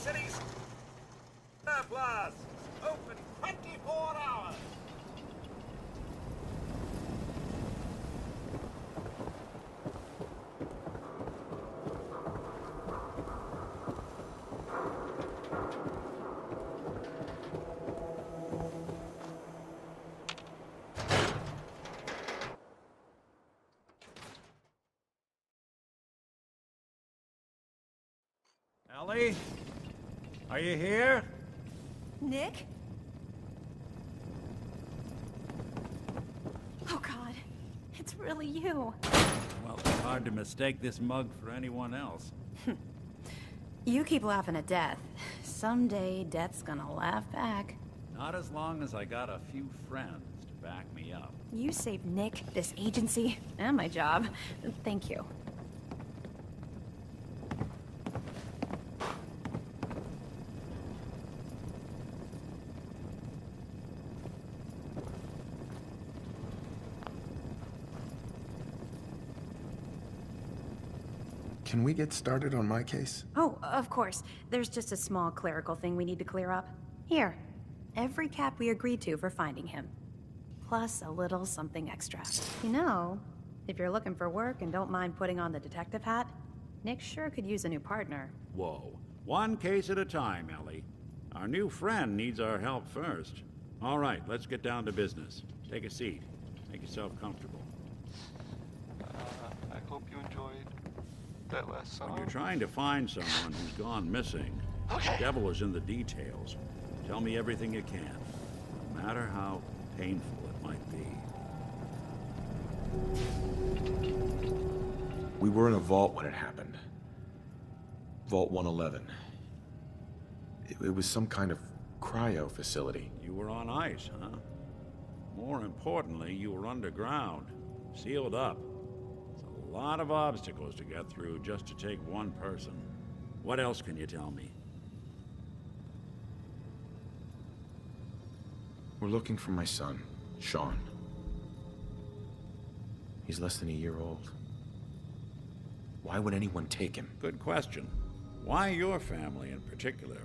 city's surplus. Open 24 hours. Ellie? Are you here? Nick? Oh God, it's really you. Well, it's hard to mistake this mug for anyone else. You keep laughing at death. Someday, death's gonna laugh back. Not as long as I got a few friends to back me up. You saved Nick, this agency, and my job. Thank you. Can we get started on my case? Oh, of course. There's just a small clerical thing we need to clear up. Here. Every cap we agreed to for finding him. Plus a little something extra. You know, if you're looking for work and don't mind putting on the detective hat, Nick sure could use a new partner. Whoa. One case at a time, Ellie. Our new friend needs our help first. All right, let's get down to business. Take a seat. Make yourself comfortable. I hope you enjoyed that last song. When you're trying to find someone who's gone missing, Okay. the devil is in the details. Tell me everything you can, no matter how painful it might be. We were in a vault when it happened. Vault 111. It was some kind of cryo facility. You were on ice, huh? More importantly, you were underground, sealed up. It's a lot of obstacles to get through just to take one person. What else can you tell me? We're looking for my son, Sean. He's less than a year old. Why would anyone take him? Good question. Why your family in particular?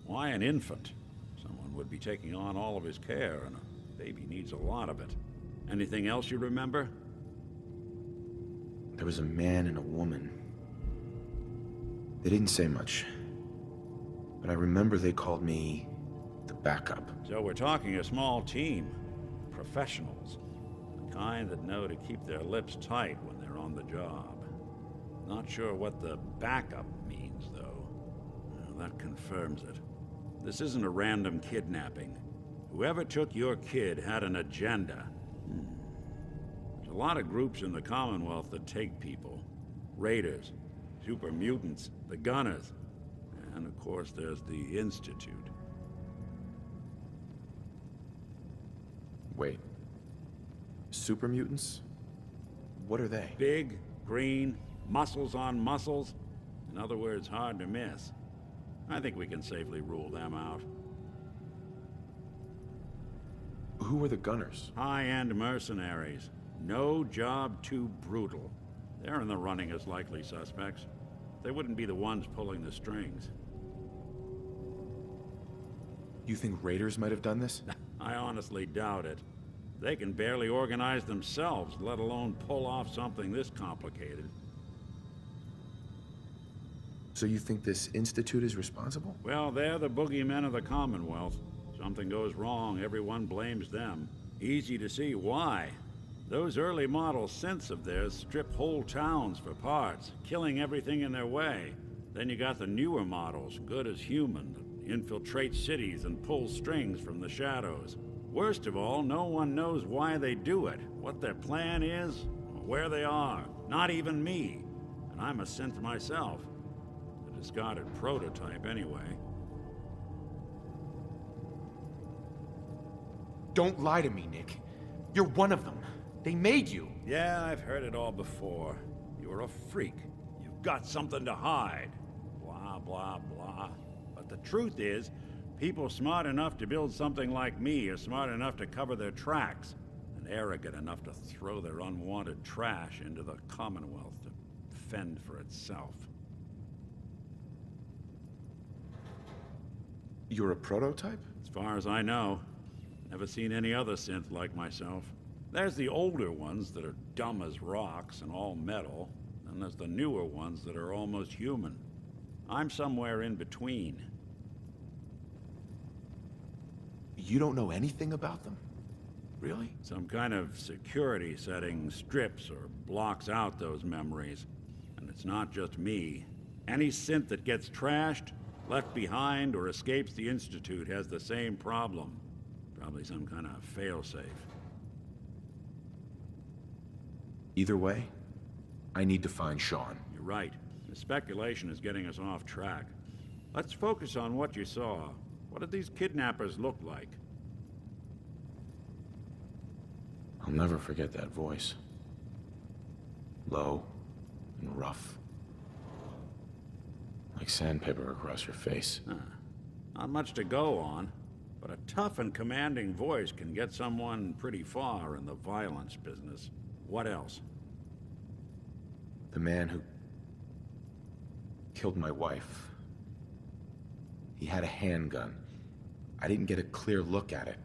Why an infant? Someone would be taking on all of his care, and a baby needs a lot of it. Anything else you remember? There was a man and a woman. They didn't say much, but I remember they called me the backup. So we're talking a small team. Professionals. The kind that know to keep their lips tight when they're on the job. Not sure what the backup means, though. Well, that confirms it. This isn't a random kidnapping. Whoever took your kid had an agenda. There's a lot of groups in the Commonwealth that take people. Raiders, super mutants, the Gunners, and of course there's the Institute. Wait. Super mutants? What are they? Big, green, muscles on muscles. In other words, hard to miss. I think we can safely rule them out. Who are the Gunners? High-end mercenaries. No job too brutal. They're in the running as likely suspects. They wouldn't be the ones pulling the strings. You think raiders might have done this? I honestly doubt it. They can barely organize themselves, let alone pull off something this complicated. So you think this institute is responsible? Well, they're the boogeymen of the Commonwealth. Something goes wrong, everyone blames them. Easy to see why. Those early model synths of theirs strip whole towns for parts, killing everything in their way. Then you got the newer models, good as human, that infiltrate cities and pull strings from the shadows. Worst of all, no one knows why they do it, what their plan is, or where they are. Not even me. And I'm a synth myself. A discarded prototype, anyway. Don't lie to me, Nick. You're one of them. They made you. Yeah, I've heard it all before. You're a freak. You've got something to hide. Blah, blah, blah. But the truth is, people smart enough to build something like me are smart enough to cover their tracks, and arrogant enough to throw their unwanted trash into the Commonwealth to fend for itself. You're a prototype? As far as I know. Never seen any other synth like myself. There's the older ones that are dumb as rocks and all metal, and there's the newer ones that are almost human. I'm somewhere in between. You don't know anything about them? Really? Some kind of security setting strips or blocks out those memories. And it's not just me. Any synth that gets trashed, left behind, or escapes the Institute has the same problem. Probably some kind of failsafe. Either way, I need to find Sean. You're right. The speculation is getting us off track. Let's focus on what you saw. What did these kidnappers look like? I'll never forget that voice. Low and rough. Like sandpaper across your face. Not much to go on, but a tough and commanding voice can get someone pretty far in the violence business. What else? The man who killed my wife. He had a handgun. I didn't get a clear look at it.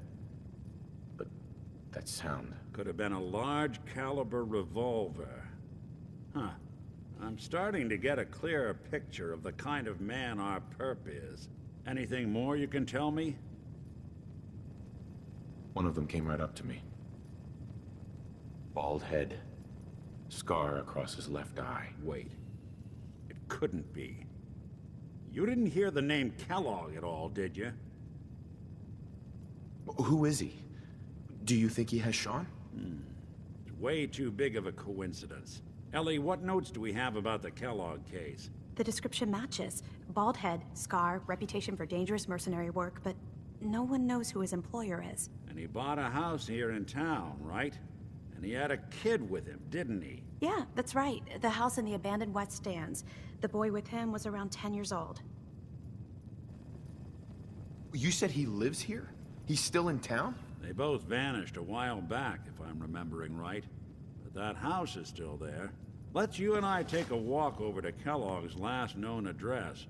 But that sound. Could have been a large caliber revolver. Huh. I'm starting to get a clearer picture of the kind of man our perp is. Anything more you can tell me? One of them came right up to me. Bald head. Scar across his left eye. Wait. It couldn't be. You didn't hear the name Kellogg at all, did you? Who is he? Do you think he has Sean? It's way too big of a coincidence. Ellie, what notes do we have about the Kellogg case? The description matches. Bald head, scar, reputation for dangerous mercenary work, but no one knows who his employer is. And he bought a house here in town, right? And he had a kid with him, didn't he? Yeah, that's right. The house in the abandoned West Stands. The boy with him was around 10 years old. You said he lives here? He's still in town? They both vanished a while back, if I'm remembering right. But that house is still there. Let's you and I take a walk over to Kellogg's last known address.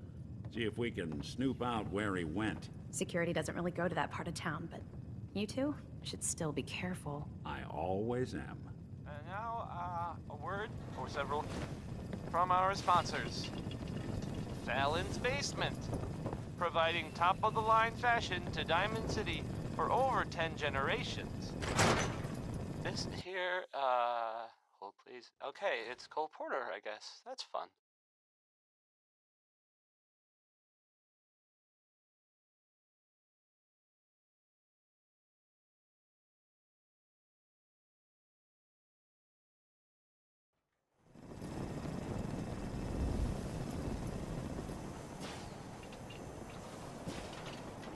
See if we can snoop out where he went. Security doesn't really go to that part of town, but you two should still be careful. I always am. And now, a word, or several, from our sponsors. Fallon's Basement, providing top-of-the-line fashion to Diamond City for over 10 generations. This here, hold please. Okay, it's Cole Porter, I guess. That's fun.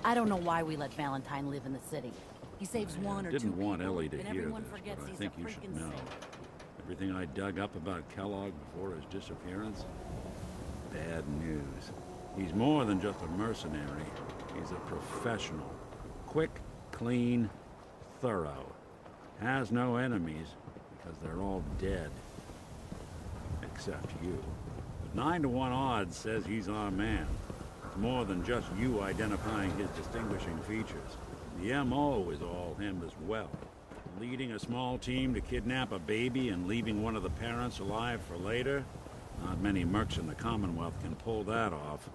I don't know why we let Valentine live in the city. He saves one or two Didn't want people, Ellie to and hear everyone this, forgets but I he's think a you should freaking know. saint. Everything I dug up about Kellogg before his disappearance? Bad news. He's more than just a mercenary. He's a professional. Quick, clean, thorough. Has no enemies, because they're all dead. Except you. But 9 to 1 odds says he's our man. It's more than just you identifying his distinguishing features. The M.O. is all him as well. Leading a small team to kidnap a baby and leaving one of the parents alive for later? Not many mercs in the Commonwealth can pull that off.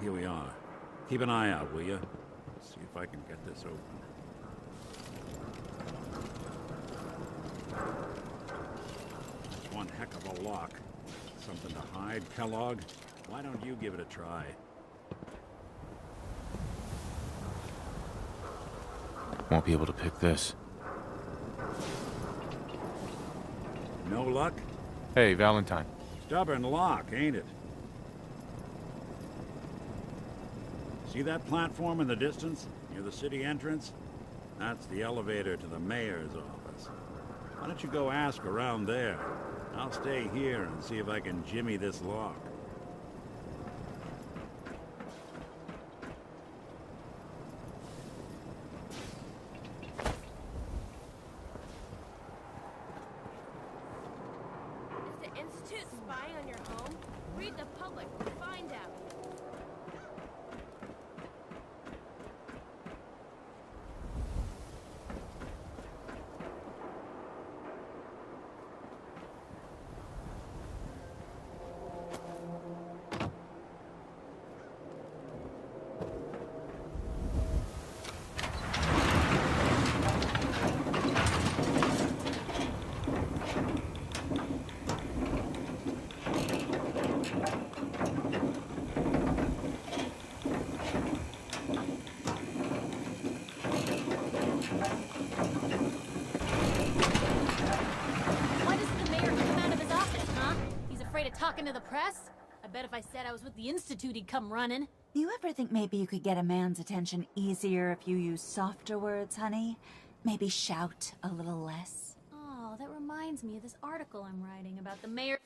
Here we are. Keep an eye out, will you? See if I can get this open. It's one heck of a lock. Something to hide, Kellogg? Why don't you give it a try? Won't be able to pick this. No luck? Hey, Valentine. Stubborn lock, ain't it? See that platform in the distance, near the city entrance? That's the elevator to the mayor's office. Why don't you go ask around there? I'll stay here and see if I can jimmy this lock. Is the Institute spying on your home? Read the public. Find out. Why doesn't the mayor come out of his office, huh? He's afraid of talking to the press? I bet if I said I was with the Institute, he'd come running. You ever think maybe you could get a man's attention easier if you use softer words, honey? Maybe shout a little less? Oh, that reminds me of this article I'm writing about the mayor.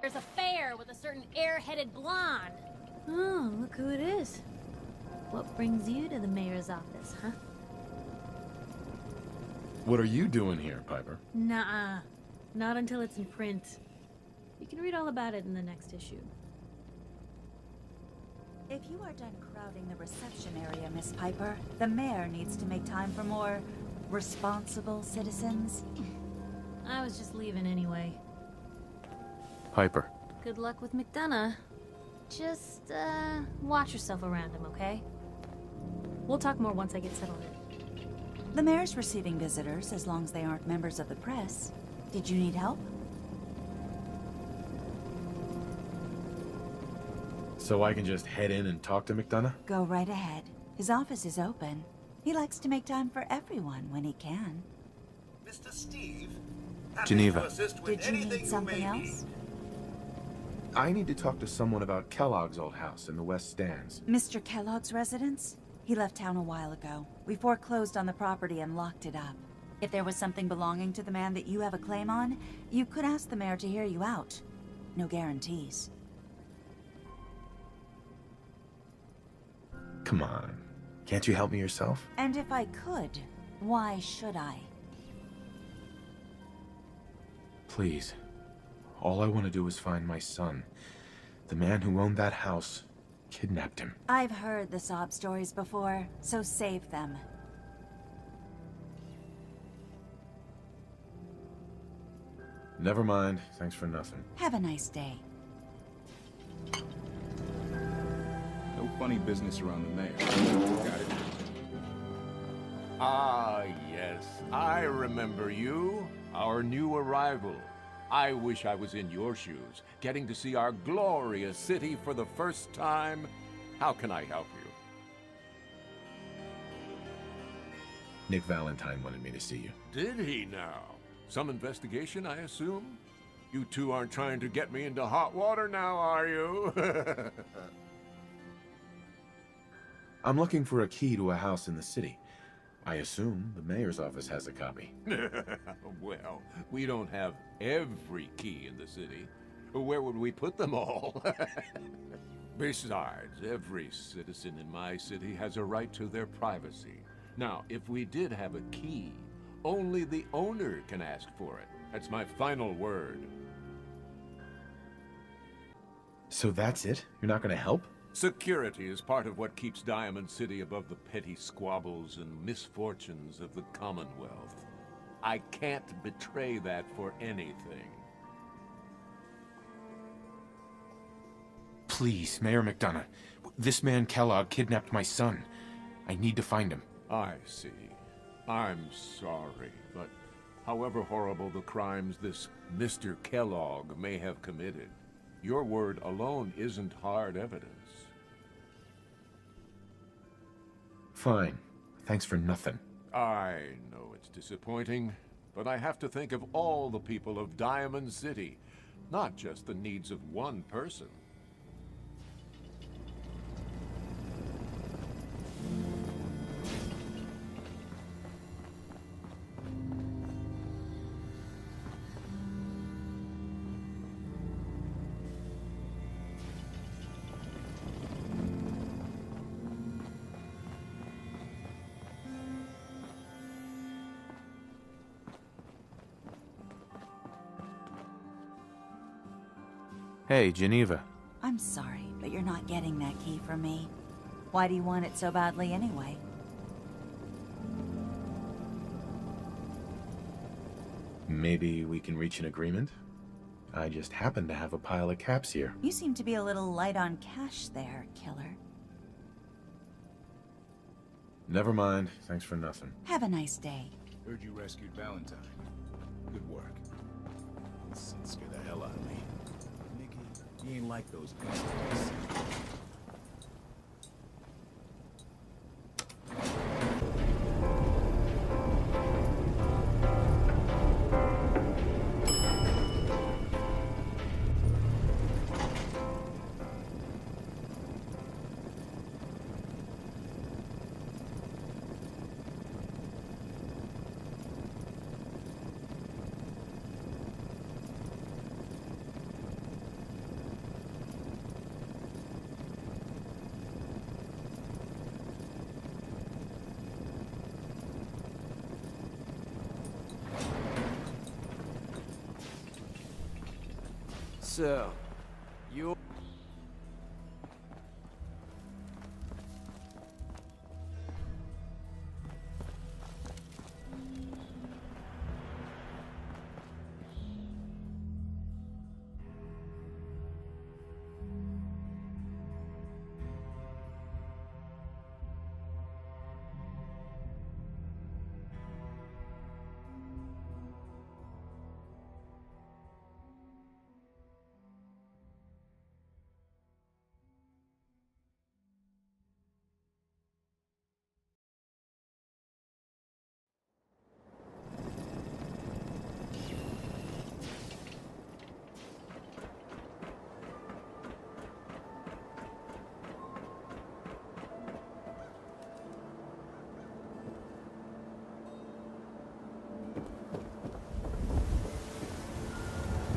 There's a affair with a certain air-headed blonde. Oh, look who it is. What brings you to the mayor's office, huh? What are you doing here, Piper? Nuh-uh. Not until it's in print. You can read all about it in the next issue. If you are done crowding the reception area, Miss Piper, the mayor needs to make time for more responsible citizens. I was just leaving anyway. Piper. Good luck with McDonough. Just, watch yourself around him, okay? We'll talk more once I get settled in. The mayor's receiving visitors as long as they aren't members of the press. Did you need help? So I can just head in and talk to McDonough? Go right ahead. His office is open. He likes to make time for everyone when he can. Mr. Steve, happy Geneva. to assist with Did you anything need something may else? I need to talk to someone about Kellogg's old house in the West Stands. Mr. Kellogg's residence? He left town a while ago. We foreclosed on the property and locked it up. If there was something belonging to the man that you have a claim on, you could ask the mayor to hear you out. No guarantees. Come on. Can't you help me yourself? And if I could, why should I? Please. All I want to do is find my son. The man who owned that house kidnapped him. I've heard the sob stories before, so save them. Never mind. Thanks for nothing. Have a nice day. No funny business around the mayor. Got it. Ah, yes. I remember you. Our new arrival. I wish I was in your shoes, getting to see our glorious city for the first time. How can I help you? Nick Valentine wanted me to see you. Did he now? Some investigation, I assume? You two aren't trying to get me into hot water now, are you? I'm looking for a key to a house in the city. I assume the mayor's office has a copy. Well, we don't have every key in the city. Where would we put them all? Besides, every citizen in my city has a right to their privacy. Now, if we did have a key, only the owner can ask for it. That's my final word. So that's it? You're not going to help? Security is part of what keeps Diamond City above the petty squabbles and misfortunes of the Commonwealth. I can't betray that for anything. Please, Mayor McDonough. This man Kellogg kidnapped my son. I need to find him. I see. I'm sorry, but however horrible the crimes this Mr. Kellogg may have committed, your word alone isn't hard evidence. Fine. Thanks for nothing. I know it's disappointing, but I have to think of all the people of Diamond City, not just the needs of one person. Hey, Geneva. I'm sorry, but you're not getting that key from me. Why do you want it so badly anyway? Maybe we can reach an agreement? I just happen to have a pile of caps here. You seem to be a little light on cash there, killer. Never mind. Thanks for nothing. Have a nice day. Heard you rescued Valentine. Good work. This scared the hell out of me. Nikki, you ain't like those guys. So, you...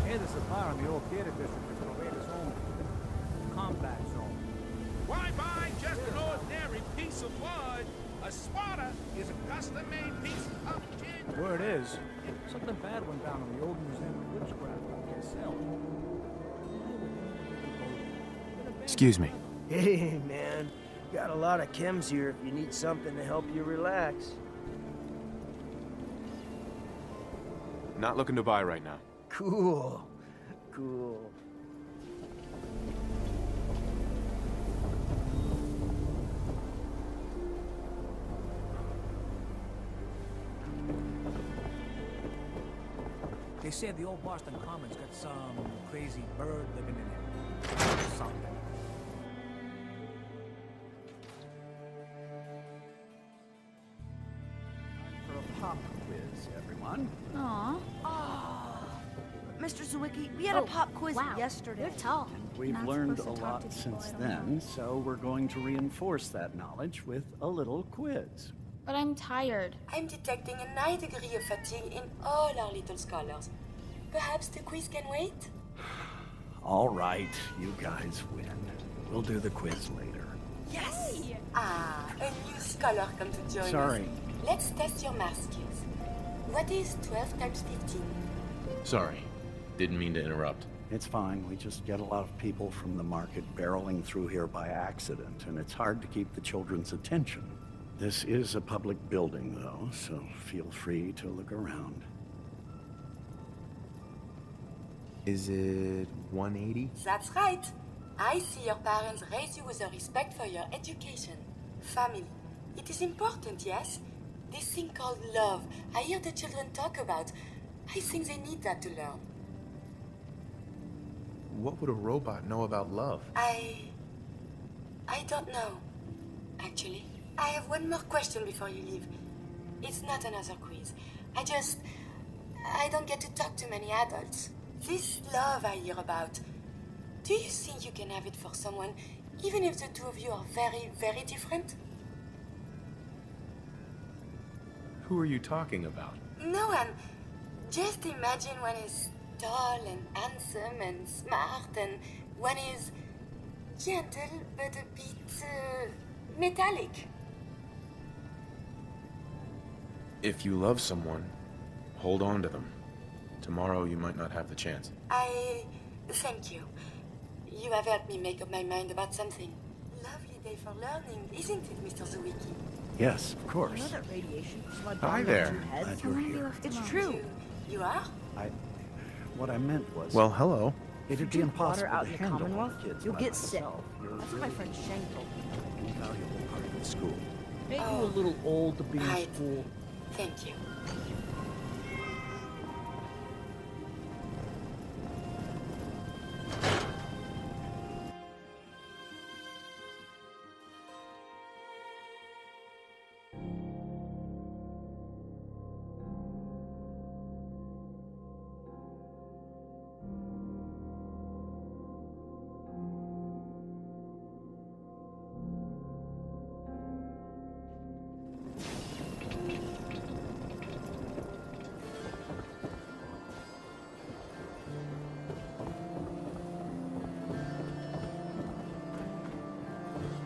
Hey, there's a fire in the old theater district that's Provader's own combat zone. Why buy just an ordinary piece of wood? A spotter is a custom-made piece of gin. Word is, something bad went down in the old museum of witchcraft on sale. Excuse me. Hey, man. Got a lot of chems here if you need something to help you relax. Not looking to buy right now. Cool. Cool. They say the old Boston Commons got some crazy bird living in it. Something. For a pop quiz, everyone. Aw. Mr. Zwicky, we had a pop quiz yesterday. You're tall. We've Not learned supposed a to talk lot to people since I don't know. then, so we're going to reinforce that knowledge with a little quiz. But I'm tired. I'm detecting a high degree of fatigue in all our little scholars. Perhaps the quiz can wait? All right, you guys win. We'll do the quiz later. Yes! Ah, a new scholar come to join us. Sorry. Let's test your math skills. What is 12 times 15? Sorry. Didn't mean to interrupt. It's fine. We just get a lot of people from the market barreling through here by accident, and it's hard to keep the children's attention. This is a public building, though, so feel free to look around. Is it 180? That's right. I see your parents raise you with a respect for your education. Family. It is important, yes? This thing called love, I hear the children talk about. I think they need that to learn. What would a robot know about love? I don't know, actually. I have one more question before you leave. It's not another quiz. I don't get to talk to many adults. This love I hear about, do you think you can have it for someone, even if the two of you are very, very different? Who are you talking about? No one. Just imagine one is tall and handsome and smart, and one is gentle but a bit metallic. If you love someone, hold on to them. Tomorrow you might not have the chance. Thank you. You have helped me make up my mind about something. Lovely day for learning, isn't it, Mr. Zawicki? Yes, of course. You know that radiation slide Hi there. Glad you're here. It's true. You are? What I meant was... Well, hello. It'd be impossible Water out to in the handle Commonwealth, all the kids you'll by get sick. myself. You're That's what my friend Shane told me. an invaluable part of the school. Ain't you a little old to be in Right. school? Thank you.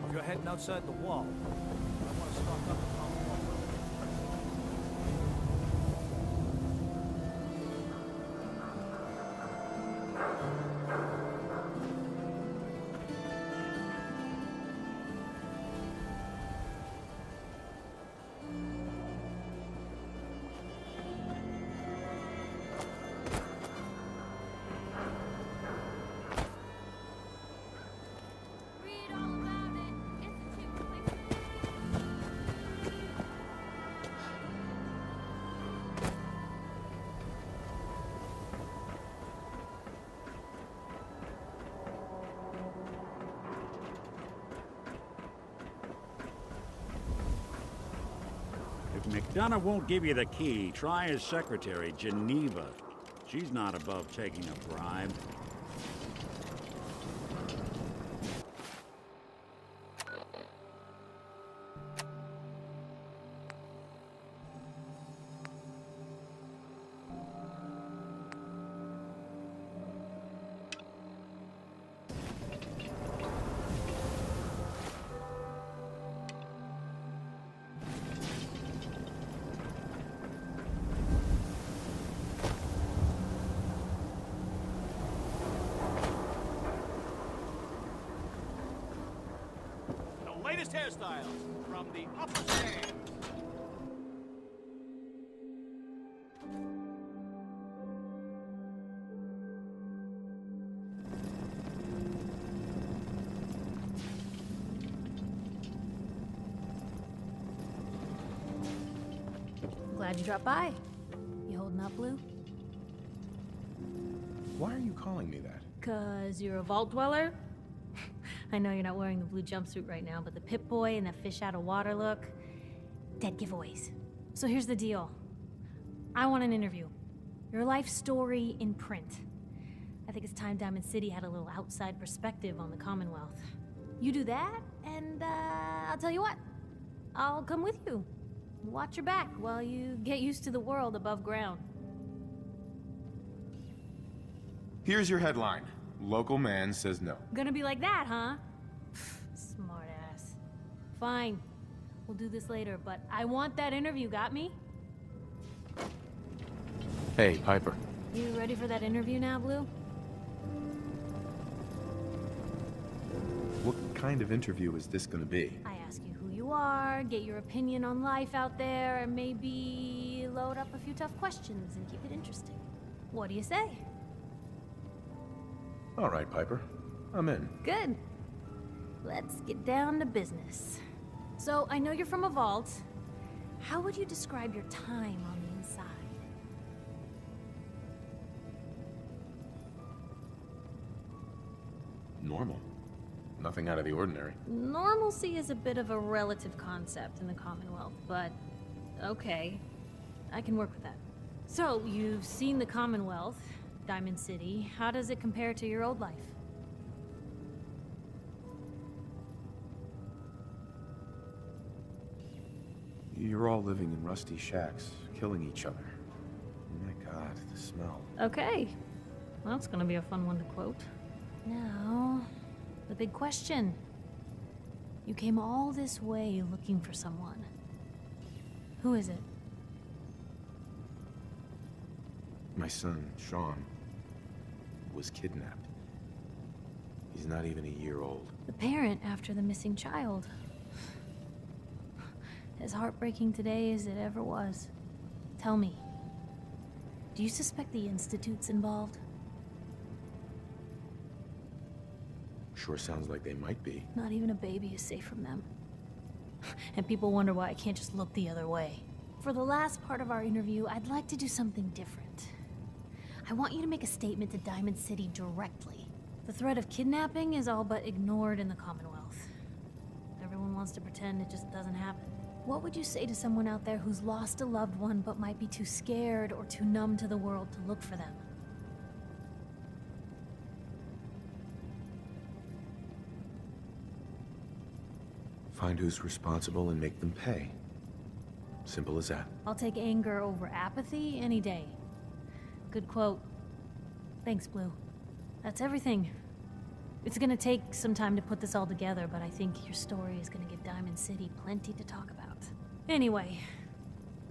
If you're heading outside the wall, I want to stock up the Commonwealth. Read all about it. Institute If McDonough won't give you the key, try his secretary, Geneva. She's not above taking a bribe. The latest hairstyles from the upper stand. Glad you dropped by. You holding up, Blue? Why are you calling me that? 'Cause you're a vault dweller? I know you're not wearing the blue jumpsuit right now, but the Pip-Boy and that fish out of water look, dead giveaways. So here's the deal. I want an interview. Your life story in print. I think it's time Diamond City had a little outside perspective on the Commonwealth. You do that, and I'll tell you what. I'll come with you. Watch your back while you get used to the world above ground. Here's your headline. Local man says no. Gonna be like that, huh? Smart ass. Fine. We'll do this later, but I want that interview, got me? Hey, Piper. You ready for that interview now, Blue? What kind of interview is this gonna be? I ask you who you are, get your opinion on life out there, and maybe load up a few tough questions and keep it interesting. What do you say? All right, Piper. I'm in. Good. Let's get down to business. So, I know you're from a vault. How would you describe your time on the inside? Normal. Nothing out of the ordinary. Normalcy is a bit of a relative concept in the Commonwealth, but okay. I can work with that. So, you've seen the Commonwealth, Diamond City. How does it compare to your old life? You're all living in rusty shacks, killing each other. Oh my God, the smell. Okay. Well, that's gonna be a fun one to quote. Now, the big question. You came all this way looking for someone. Who is it? My son, Sean, was kidnapped. He's not even a year old. The parent after the missing child. As heartbreaking today as it ever was. Tell me, do you suspect the Institute's involved? Sure sounds like they might be. Not even a baby is safe from them. And people wonder why I can't just look the other way. For the last part of our interview, I'd like to do something different. I want you to make a statement to Diamond City directly. The threat of kidnapping is all but ignored in the Commonwealth. Everyone wants to pretend it just doesn't happen. What would you say to someone out there who's lost a loved one but might be too scared or too numb to the world to look for them? Find who's responsible and make them pay. Simple as that. I'll take anger over apathy any day. Good quote. Thanks, Blue. That's everything. It's gonna take some time to put this all together, but I think your story is gonna give Diamond City plenty to talk about. Anyway,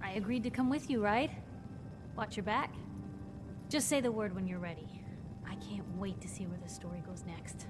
I agreed to come with you, right? Watch your back. Just say the word when you're ready. I can't wait to see where this story goes next.